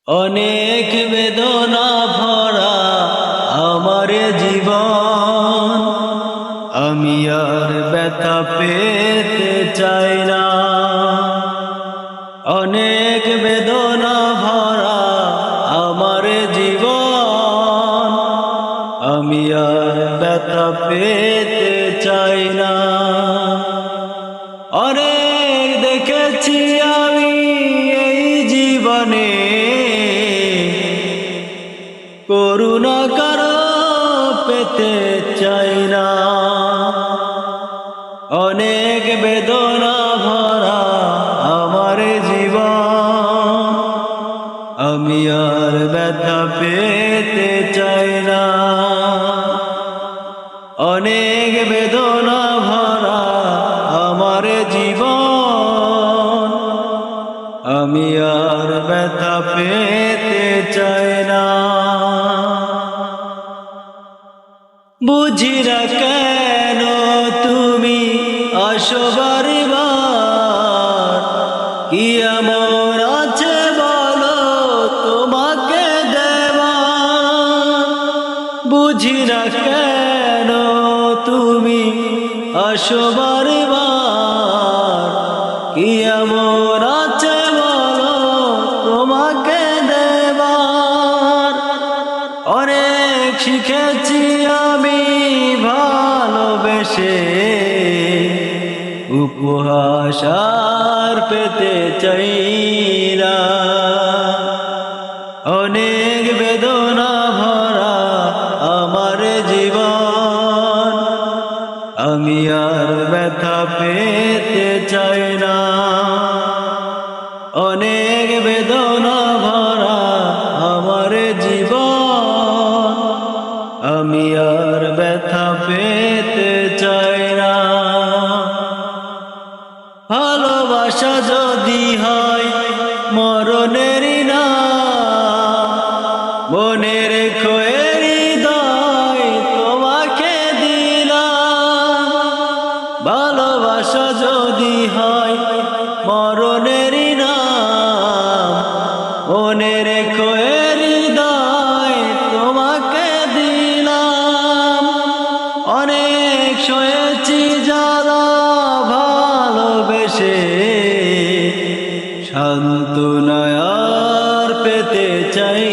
অনেক বেদনা ভরা আমার জীবন, আমি আর ব্যথা পেতে চাই না। অনেক বেদনা ভরা আমার জীবন, আমি আর ব্যথা পেতে চাই না। অনেক দেখেছি আমি এই জীবনে, করুণা কারো পেতে চাই না। অনেক বেদনা ভরা আমার জীবন, আমি আর ব্যথা পেতে চাই না। অনেক বেদনা ভরা আমার জীবন, আমি আর ব্যথা পেতে চাই না। বুঝি না কেন তুমি আসো বারবার, কি এমন আছে বলো তোমাকে দেওয়া। বুঝি না কেন তুমি আসো বারবার, কি এমন আছে বলো তোমাকে দেবার। অনেক শিখেছি আমি ভালোবেসে, উপহাস আর পেতে চাই না। অনেক বেদনা ভরা আমার জীবন, আমি আর ব্যথা পেতে চাই না। অনেক বেদনা ভরা আমার জীবন, আমি আর ব্যথা পেতে চাই না। ভালোবাসা যদি হয় মরণেরই না, মনে রেখো এ হৃদয় তোমাকে দিলাম। ভালোবাসা যদি হয় মরণেরই না, মনে রেখো এ হৃদয় তোমাকে দিলাম। অনেক সয়েছি যারা ভালোবেসে, সান্ত্বনা আর পেতে চাই